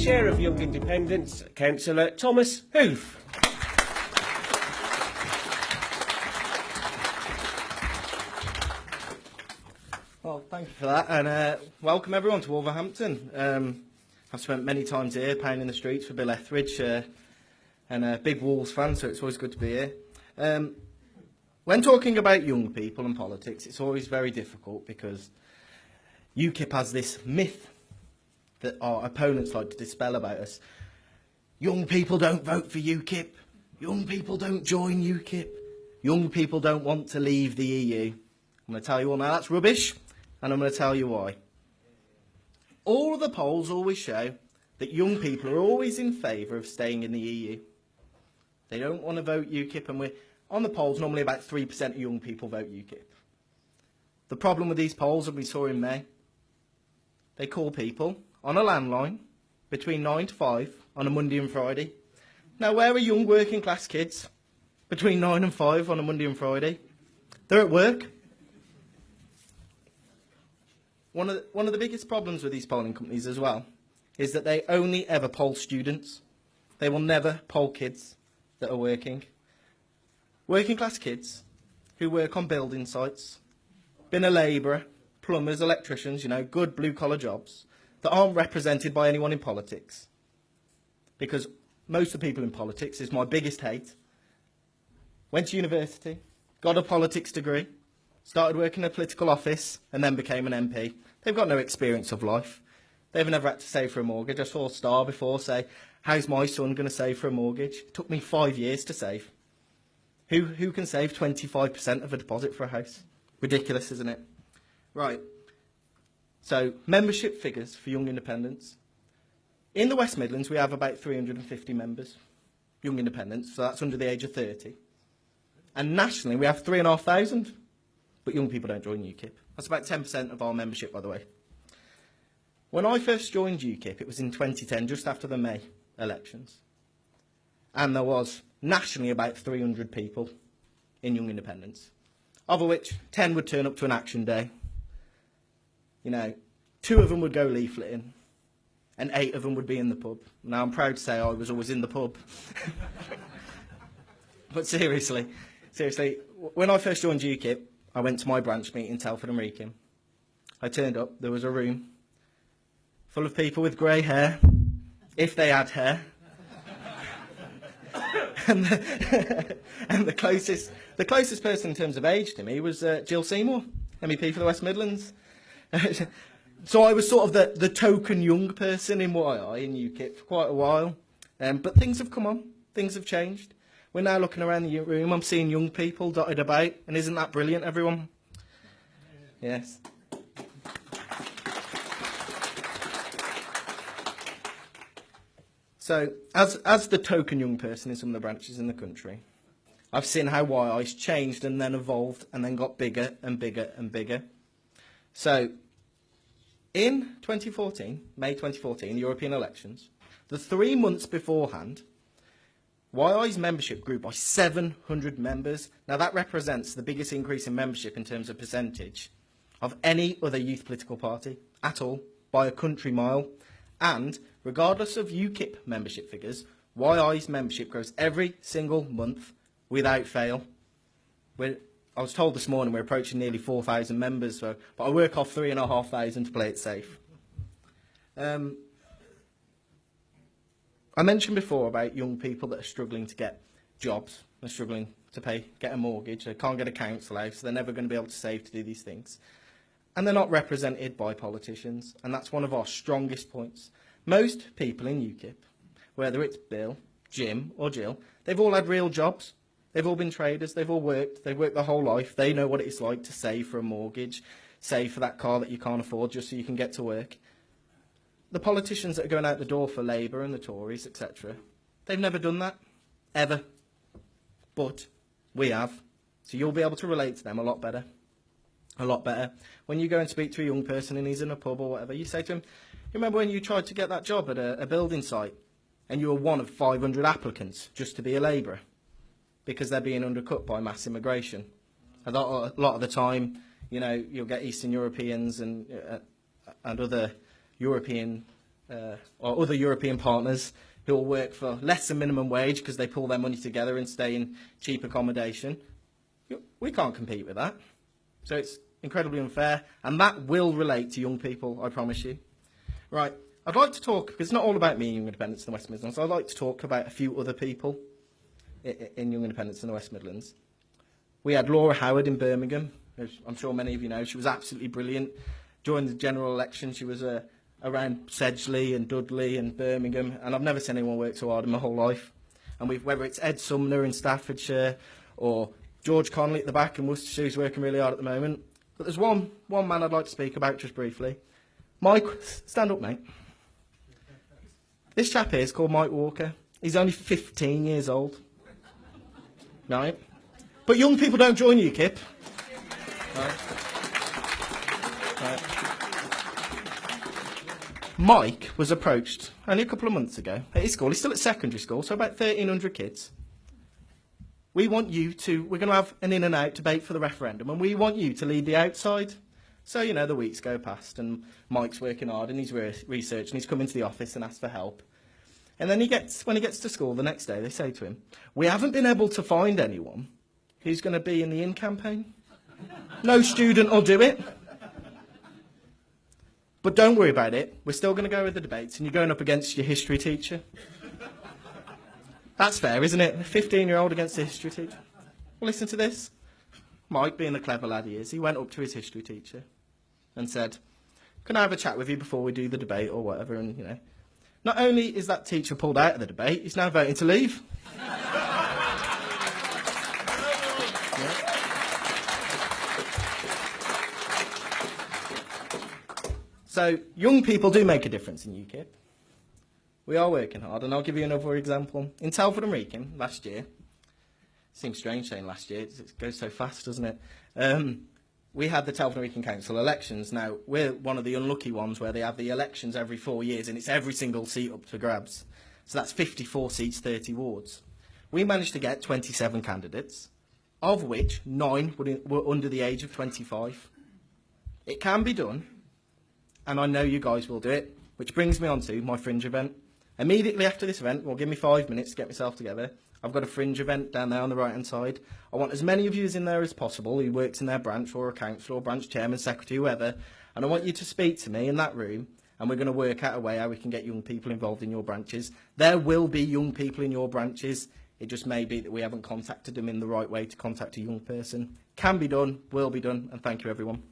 Chair of Young Independents, Cllr Thomas Hoof. Well, thank you for that, and welcome everyone to Wolverhampton. I've spent many times here playing in the streets for Bill Etheridge, and a big Wolves fan, so it's always good to be here. When talking about young people and politics, it's always very difficult because UKIP has this myth that our opponents like to dispel about us. Young people don't vote for UKIP. Young people don't join UKIP. Young people don't want to leave the EU. I'm going to tell you all now that's rubbish, and I'm going to tell you why. All of the polls always show that young people are always in favour of staying in the EU. They don't want to vote UKIP, and on the polls, normally about 3% of young people vote UKIP. The problem with these polls, that we saw in May, they call people on a landline between 9 to 5 on a Monday and Friday. Now, where are young working class kids between 9 and 5 on a Monday and Friday? They're at work. One of the biggest problems with these polling companies as well is that they only ever poll students. They will never poll kids that are working. Working class kids who work on building sites, been a labourer, plumbers, electricians, good blue collar jobs that aren't represented by anyone in politics. Because most of the people in politics is my biggest hate. Went to university, got a politics degree, started working in a political office and then became an MP. They've got no experience of life. They've never had to save for a mortgage. I saw a star before say, how's my son going to save for a mortgage? It took me 5 years to save. Who can save 25% of a deposit for a house? Ridiculous, isn't it? Right. So, membership figures for Young Independents. In the West Midlands, we have about 350 members, Young Independents, so that's under the age of 30. And nationally, we have 3,500, but young people don't join UKIP. That's about 10% of our membership, by the way. When I first joined UKIP, it was in 2010, just after the May elections. And there was nationally about 300 people in Young Independents, of which 10 would turn up to an action day. 2 of them would go leafleting, and 8 of them would be in the pub. Now, I'm proud to say I was always in the pub. But seriously, when I first joined UKIP, I went to my branch meeting in Telford and Wrekin. I turned up, there was a room full of people with grey hair, if they had hair. and the closest person in terms of age to me was Jill Seymour, MEP for the West Midlands. So I was sort of the token young person in YI in UKIP for quite a while. But things have come on, things have changed. We're now looking around the room, I'm seeing young people dotted about, and isn't that brilliant, everyone? Yes. So, as the token young person in some of the branches in the country, I've seen how YI's changed and then evolved and then got bigger and bigger and bigger. So, in 2014, May 2014, European elections, the 3 months beforehand, YI's membership grew by 700 members. Now, that represents the biggest increase in membership in terms of percentage of any other youth political party at all, by a country mile. And regardless of UKIP membership figures, YI's membership grows every single month without fail. I was told this morning we're approaching nearly 4,000 members, but I work off 3,500 to play it safe. I mentioned before about young people that are struggling to get jobs, they're struggling to get a mortgage, they can't get a council house, they're never going to be able to save to do these things. And they're not represented by politicians, and that's one of our strongest points. Most people in UKIP, whether it's Bill, Jim or Jill, they've all had real jobs. They've all been traders, they've worked their whole life. They know what it's like to save for a mortgage, save for that car that you can't afford just so you can get to work. The politicians that are going out the door for Labour and the Tories, etc., they've never done that, ever. But we have. So you'll be able to relate to them a lot better. A lot better. When you go and speak to a young person and he's in a pub or whatever, you say to him, remember when you tried to get that job at a building site and you were one of 500 applicants just to be a labourer because they're being undercut by mass immigration? A lot of the time, you'll get Eastern Europeans and other European or other European partners who will work for less than minimum wage because they pull their money together and stay in cheap accommodation. We can't compete with that. So it's incredibly unfair, and that will relate to young people, I promise you. Right, I'd like to talk, because it's not all about me in Young Independents in the West Midlands, I'd like to talk about a few other people in Young Independents in the West Midlands. We had Laura Howard in Birmingham, as I'm sure many of you know. She was absolutely brilliant. During the general election, she was around Sedgley and Dudley and Birmingham, and I've never seen anyone work so hard in my whole life. And whether it's Ed Sumner in Staffordshire or George Connolly at the back in Worcestershire, who's working really hard at the moment. But there's one man I'd like to speak about just briefly. Mike, stand up, mate. This chap here is called Mike Walker. He's only 15 years old. Right? But young people don't join UKIP. Right? Right. Mike was approached only a couple of months ago at his school. He's still at secondary school, so about 1,300 kids. We're going to have an in and out debate for the referendum, and we want you to lead the outside. So, you know, the weeks go past, and Mike's working hard, and he's researching, he's come into the office and asked for help. And then when he gets to school the next day, they say to him, "We haven't been able to find anyone who's going to be in the in campaign. No student will do it. But don't worry about it. We're still going to go with the debates, and you're going up against your history teacher." That's fair, isn't it? A 15-year-old against a history teacher. Well, listen to this. Mike, being the clever lad he is, he went up to his history teacher and said, "Can I have a chat with you before we do the debate," or whatever. And, you know, not only is that teacher pulled out of the debate, he's now voting to leave. So young people do make a difference in UKIP. We are working hard, and I'll give you another example. In Telford and Wrekin last year, seems strange saying last year, it goes so fast, doesn't it? We had the Telford and Wrekin Council elections. Now, we're one of the unlucky ones where they have the elections every 4 years, and it's every single seat up for grabs. So that's 54 seats, 30 wards. We managed to get 27 candidates, of which 9 were under the age of 25. It can be done, and I know you guys will do it, which brings me on to my fringe event. Immediately after this event, well, give me 5 minutes to get myself together. I've got a fringe event down there on the right-hand side. I want as many of you in there as possible who works in their branch or a council or branch chairman, secretary, whoever, and I want you to speak to me in that room, and we're going to work out a way how we can get young people involved in your branches. There will be young people in your branches. It just may be that we haven't contacted them in the right way to contact a young person. Can be done, will be done, and thank you, everyone.